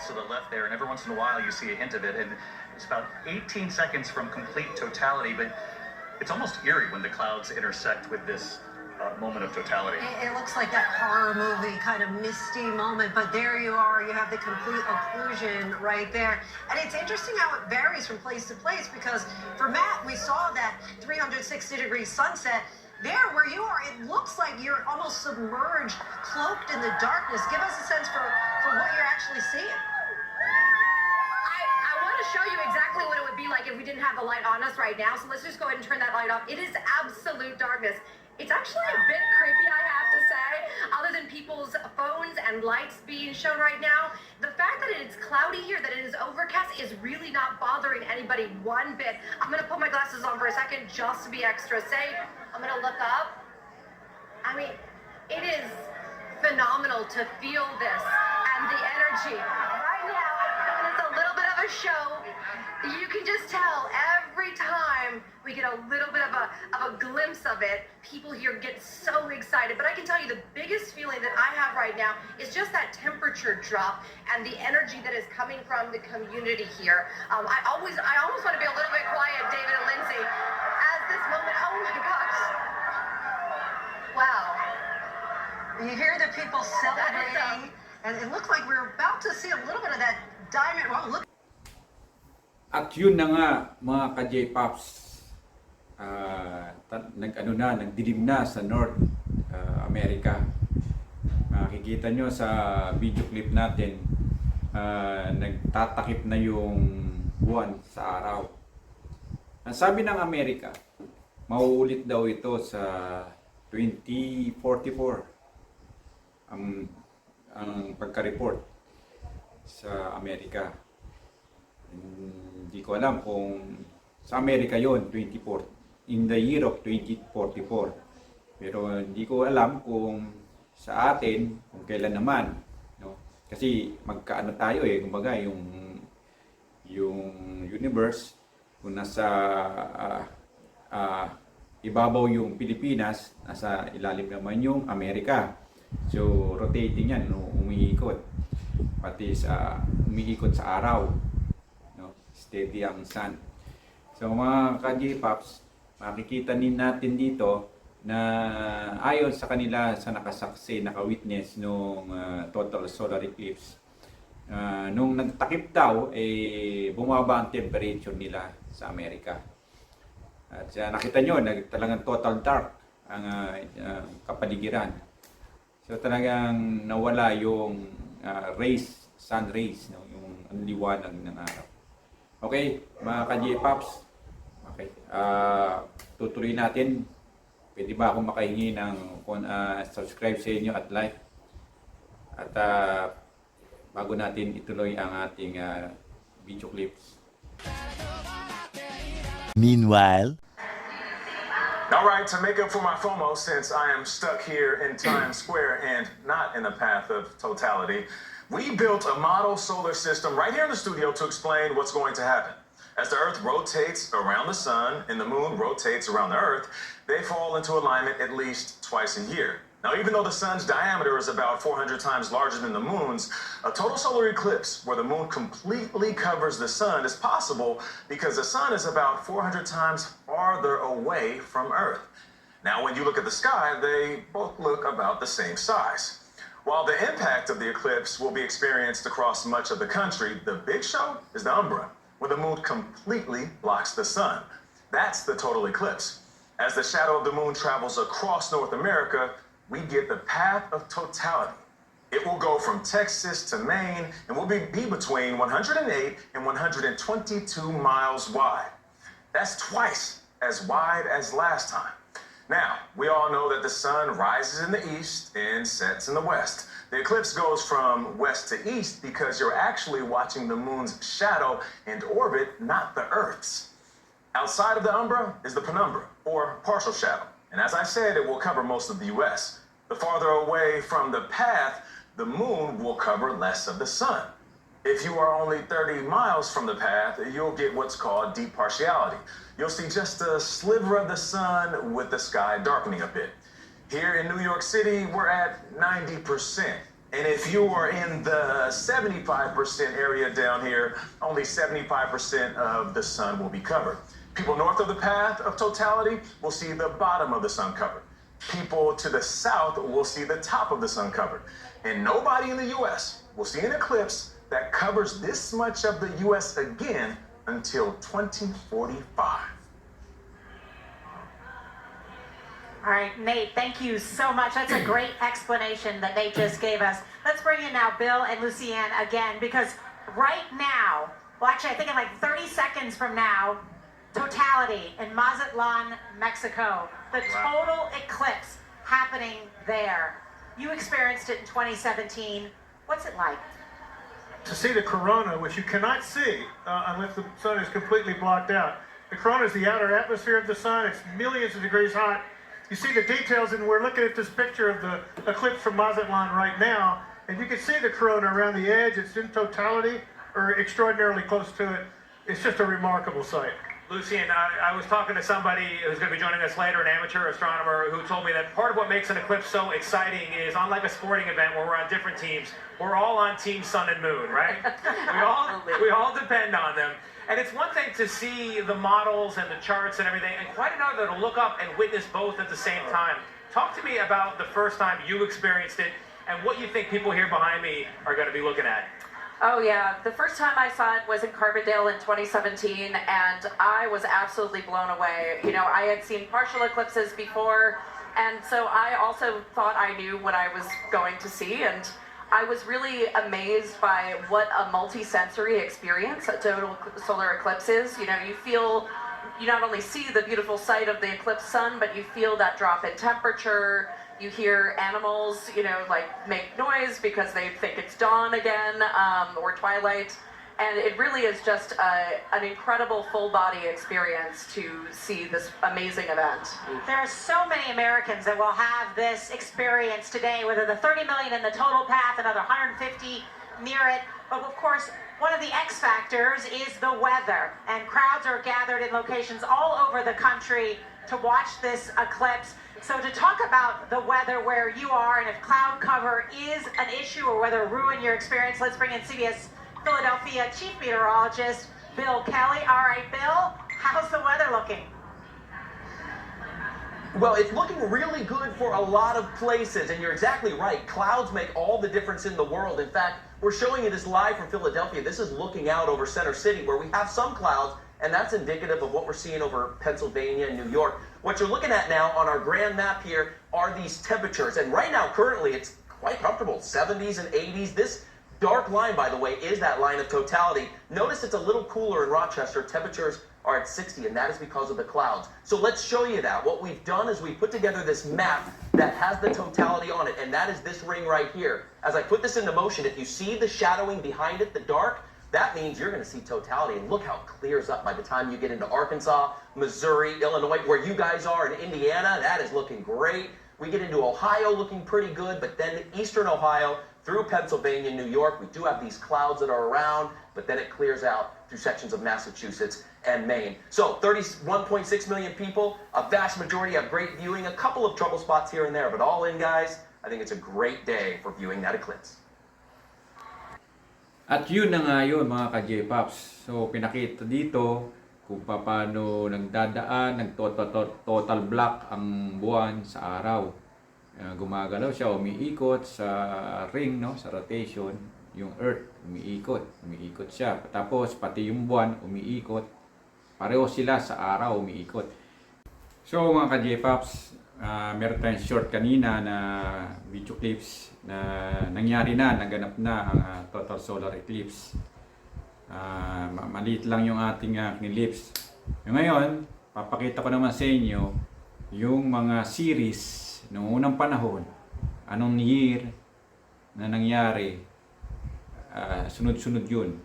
to the left there, and every once in a while you see a hint of it, and it's about 18 seconds from complete totality, but it's almost eerie when the clouds intersect with this moment of totality. It looks like that horror movie kind of misty moment, but there you are. You have the complete occlusion right there. And it's interesting how it varies from place to place, because for Matt, we saw that 360-degree sunset. There where you are, it looks like you're almost submerged, cloaked in the darkness. Give us a sense for what you're actually seeing. I want to show you exactly what it would be like if we didn't have the light on us right now. So let's just go ahead and turn that light off. It is absolute darkness. It's actually a bit creepy, I have to say, other than people's phones and lights being shown right now. The fact that it's cloudy here, that it is overcast, is really not bothering anybody one bit. I'm going to put my glasses on for a second just to be extra safe. I'm going to look up. I mean, it is phenomenal to feel this and the energy. Right now, it's a little bit of a show. You can just tell every time we get a little bit of a glimpse of it, people here get so excited. But I can tell you the biggest feeling that I have right now is just that temperature drop and the energy that is coming from the community here. I almost want to be a little bit quiet, David and Lindsay, as this moment, oh my gosh. Wow. You hear the people celebrating, and it looks like we're about to see a little bit of that diamond. Well, look. At yun na nga mga ka-J-Pops, nagdilim na sa North America. Makikita nyo sa video clip natin, nagtatakip na yung buwan sa araw. Ang sabi ng Amerika, mauulit daw ito sa 2044 ang pagka-report sa Amerika. Hindi ko alam kung sa Amerika yon 24 in the year of 2044, pero hindi ko alam kung sa atin kung kailan naman, no? Kasi magkaano tayo kumbaga yung universe, kung nasa ibabaw yung Pilipinas, nasa ilalim naman yung Amerika. So rotating yan, no? Umiikot pati sa umiikot sa araw, steady ang sun. So mga ka-J-Pops, makikita natin dito na ayon sa kanila, sa nakasaksi, naka-witness nung total solar eclipse, nung nagtakip daw, bumaba ang temperature nila sa Amerika. At nakita nyo, talagang total dark ang kapaligiran. So talagang nawala yung rays, sun rays, no? Yung liwanag ng araw. Okay, mga ka-J-Pops, okay, tutuloy natin. Pwede ba akong makahingi ng subscribe sa inyo at like? At bago natin ituloy ang ating video clips. Meanwhile, all right, to make up for my FOMO, since I am stuck here in Times Square and not in the path of totality, we built a model solar system right here in the studio to explain what's going to happen. As the Earth rotates around the Sun and the Moon rotates around the Earth, they fall into alignment at least twice a year. Now, even though the Sun's diameter is about 400 times larger than the Moon's, a total solar eclipse where the Moon completely covers the Sun is possible because the Sun is about 400 times farther away from Earth. Now, when you look at the sky, they both look about the same size. While the impact of the eclipse will be experienced across much of the country, the big show is the umbra, where the moon completely blocks the sun. That's the total eclipse. As the shadow of the moon travels across North America, we get the path of totality. It will go from Texas to Maine and will be between 108 and 122 miles wide. That's twice as wide as last time. Now, we all know that the sun rises in the east and sets in the west. The eclipse goes from west to east because you're actually watching the moon's shadow and orbit, not the Earth's. Outside of the umbra is the penumbra, or partial shadow. And as I said, it will cover most of the U.S. The farther away from the path, the moon will cover less of the sun. If you are only 30 miles from the path, you'll get what's called deep partiality. You'll see just a sliver of the sun with the sky darkening a bit. Here in New York City, we're at 90%. And if you are in the 75% area down here, only 75% of the sun will be covered. People north of the path of totality will see the bottom of the sun covered. People to the south will see the top of the sun covered. And nobody in the U.S. will see an eclipse that covers this much of the U.S. again until 2045. All right, Nate, thank you so much. That's a great explanation that Nate just gave us. Let's bring in now Bill and Lucienne again, because right now, well, actually, I think in like 30 seconds from now, totality in Mazatlan, Mexico. The total eclipse happening there. You experienced it in 2017. What's it like? To see the corona, which you cannot see unless the sun is completely blocked out. The corona is the outer atmosphere of the sun. It's millions of degrees hot. You see the details, and we're looking at this picture of the eclipse from Mazatlan right now, and you can see the corona around the edge. It's in totality, or extraordinarily close to it. It's just a remarkable sight. Lucian, I was talking to somebody who's going to be joining us later, an amateur astronomer, who told me that part of what makes an eclipse so exciting is, unlike a sporting event where we're on different teams, we're all on Team Sun and Moon, right? we all depend on them. And it's one thing to see the models and the charts and everything, and quite another to look up and witness both at the same time. Talk to me about the first time you experienced it and what you think people here behind me are going to be looking at. Oh yeah, the first time I saw it was in Carbondale in 2017, and I was absolutely blown away. You know, I had seen partial eclipses before, and so I also thought I knew what I was going to see, and I was really amazed by what a multi-sensory experience a total solar eclipse is. You know, you not only see the beautiful sight of the eclipsed sun, but you feel that drop in temperature. You hear animals, you know, like make noise because they think it's dawn again, or twilight. And it really is just an incredible full body experience to see this amazing event. There are so many Americans that will have this experience today, whether the 30 million in the total path, another 150 near it. But of course, one of the X factors is the weather. And crowds are gathered in locations all over the country to watch this eclipse. So to talk about the weather where you are and if cloud cover is an issue or whether it ruined your experience, let's bring in CBS Philadelphia Chief Meteorologist Bill Kelly. All right, Bill, how's the weather looking? Well, it's looking really good for a lot of places, and you're exactly right. Clouds make all the difference in the world. In fact, we're showing you this live from Philadelphia. This is looking out over Center City, where we have some clouds, and that's indicative of what we're seeing over Pennsylvania and New York. What you're looking at now on our grand map here are these temperatures, and right now, currently, it's quite comfortable, 70s and 80s. This dark line, by the way, is that line of totality. Notice it's a little cooler in Rochester. Temperatures are at 60, and that is because of the clouds. So let's show you that. What we've done is we put together this map that has the totality on it, and that is this ring right here. As I put this into motion, if you see the shadowing behind it, the dark, that means you're going to see totality. And look how it clears up by the time you get into Arkansas, Missouri, Illinois, where you guys are in Indiana. That is looking great. We get into Ohio looking pretty good, but then eastern Ohio through Pennsylvania, New York, we do have these clouds that are around, but then it clears out through sections of Massachusetts and Maine. So 31.6 million people, a vast majority have great viewing, a couple of trouble spots here and there, but all in, guys, I think it's a great day for viewing that eclipse. At yun na nga yun, mga ka-J-Pops. So pinakita dito kung paano nagdadaan, nag-total block ang buwan sa araw. Gumagalaw siya, umiikot sa ring, no, sa rotation. Yung Earth, umiikot siya. Tapos pati yung buwan, umiikot. Pareho sila sa araw, umiikot. So mga ka-J-Pops, meron tayong short kanina na video clips na nangyari na, naganap na ang total solar eclipse. Maliit lang yung ating eclipse. Ngayon, papakita ko naman sa inyo yung mga series noong unang panahon, anong year na nangyari, sunod-sunod yun,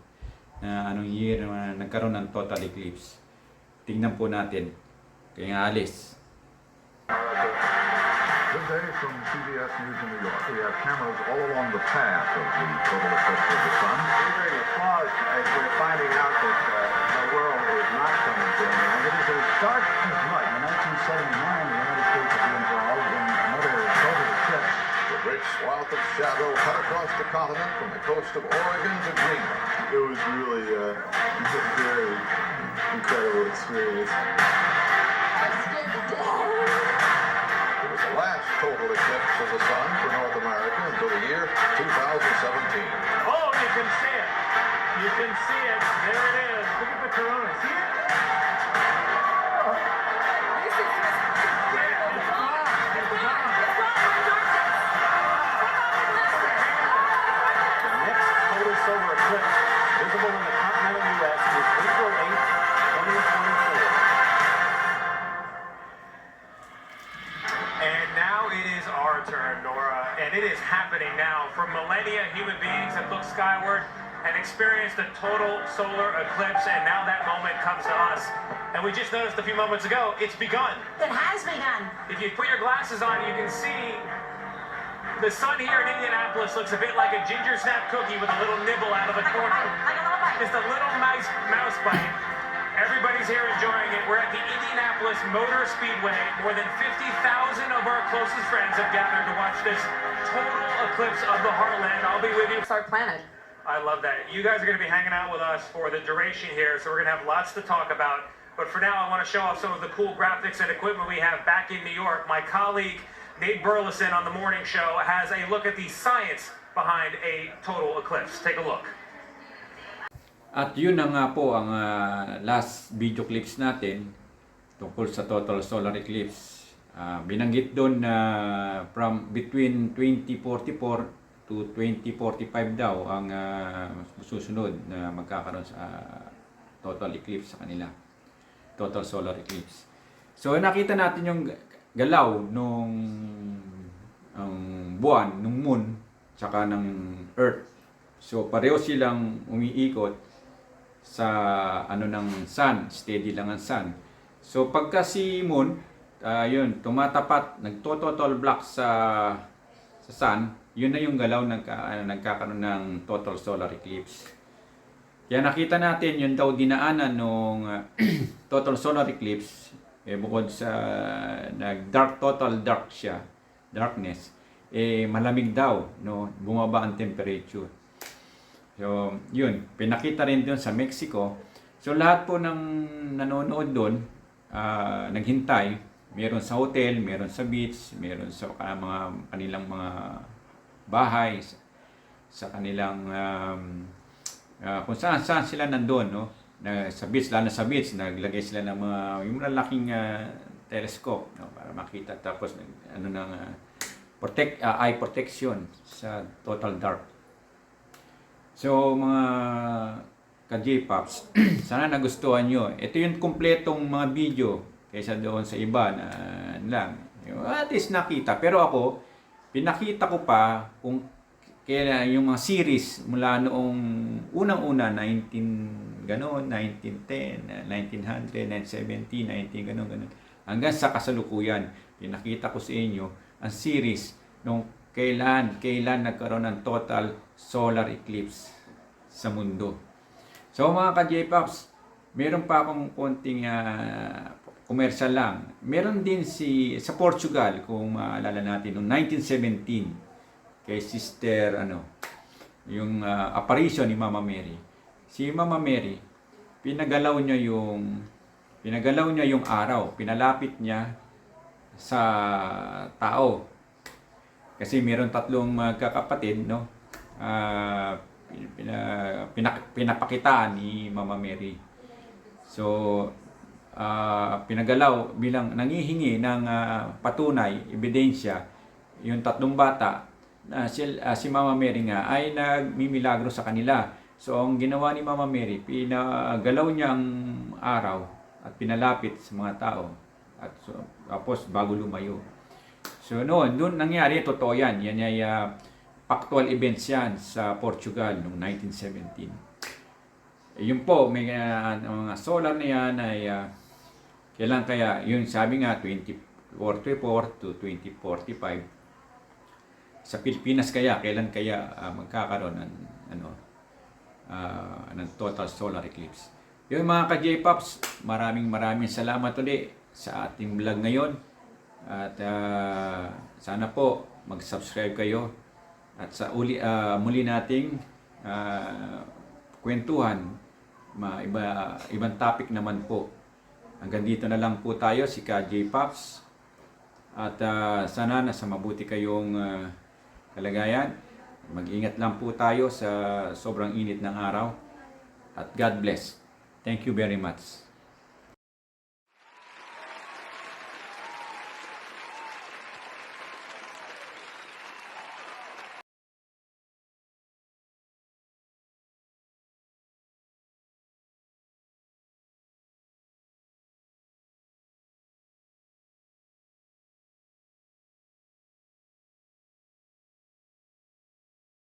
anong year na nagkaroon ng total eclipse. Tingnan po natin. Kaya nga alis. Good day from CBS News in New York. We have cameras all along the path of the total eclipse of the sun. We're hearing applause as we're finding out that the world is not coming to an end. It is a stark mud. In 1979, the United States would be involved in another total eclipse. With great swath of shadow cut across the continent from the coast of Oregon to Greenland. It was really a very incredible experience. It was the last total eclipse of the sun for North America until the year 2017. Oh, you can see it. You can see it. There it is. Look at the corona. See it? The next total solar eclipse visible in the continental U.S. is April 8th, 2024. And now it is our turn, Nora, and it is happening now. For millennia, human beings have looked skyward and experienced a total solar eclipse, and now that moment comes to us. And we just noticed a few moments ago, it's begun. It has begun. If you put your glasses on, you can see the sun here in Indianapolis looks a bit like a ginger snap cookie with a little nibble out of the corner. Like a little bite. Just a little nice mouse bite. Everybody's here enjoying it. We're at the Indianapolis Motor Speedway. More than 50,000 of our closest friends have gathered to watch this total eclipse of the heartland. I'll be with you. It's our planet. I love that. You guys are going to be hanging out with us for the duration here, so we're going to have lots to talk about. But for now, I want to show off some of the cool graphics and equipment we have back in New York. My colleague, Nate Burleson, on the morning show, has a look at the science behind a total eclipse. Take a look. At yun na nga po ang last video clips natin tungkol sa total solar eclipse. Binanggit doon na from between 2044 to 2045 daw ang susunod na magkakaroon sa total eclipse sa kanila. Total solar eclipse. So nakita natin yung galaw nung buwan, nung moon, tsaka ng earth. So pareho silang umiikot sa ano ng sun, steady lang ang sun. So pagka si moon, yun, tumatapat, nagto-total block sa sun, yun na yung galaw nagkakaroon ng total solar eclipse. Kaya nakita natin yun daw dinaanan nung total solar eclipse, bukod sa total dark siya, darkness, malamig daw, no, bumaba ang temperature. So, yun, pinakita rin doon sa Mexico. So, lahat po ng nanonood doon, naghintay, meron sa hotel, meron sa beach, meron sa kanilang mga bahay, sa kanilang kung saan sila nandoon, no? Sa beach, lalo sa beach, naglagay sila ng mga yung malaking telescope, no? Para makita, tapos eye protection sa total dark. So mga ka-J-Pops, sana nagustuhan nyo. Ito yung kumpletong mga video kaysa doon sa iba na lang. At least nakita. Pero ako, pinakita ko pa kung kaya yung mga series mula noong unang-una, 1910, 1900, 1970, 19 gano'n. Hanggang sa kasalukuyan, pinakita ko sa inyo ang series nung kailan nagkaroon ng total solar eclipse sa mundo. So mga ka-J-Pops, meron pa akong konting commercial lang. Meron din sa Portugal, kung maalala natin, noong 1917, kay Sister, yung apparition ni Mama Mary. Si Mama Mary, pinagalaw niya yung araw, pinalapit niya sa tao. Kasi meron tatlong magkakapatid, no? Pinapakitaan ni Mama Mary. So, pinagalaw bilang nangihingi ng patunay, ebidensya, yung tatlong bata, si Mama Mary nga ay nagmimilagro sa kanila. So, ang ginawa ni Mama Mary, pinagalaw niya ang araw at pinalapit sa mga tao. At tapos, bago lumayo. So, doon nangyari, totoo yan. Yan ay factual events yan sa Portugal noong 1917. Yun po, may mga solar na yan ay kailan kaya, yun sabi nga, 2044 to 2045. Sa Pilipinas kaya, kailan kaya magkakaroon ng total solar eclipse. Yung mga ka-J-Pops, maraming salamat ulit sa ating vlog ngayon. At sana po mag-subscribe kayo. At sa muli nating kwentuhan, ibang topic naman po. Hanggang dito na lang po tayo, si J Pops. At sana nasa mabuti kayong kalagayan. Mag-ingat lang po tayo sa sobrang init ng araw. At God bless. Thank you very much.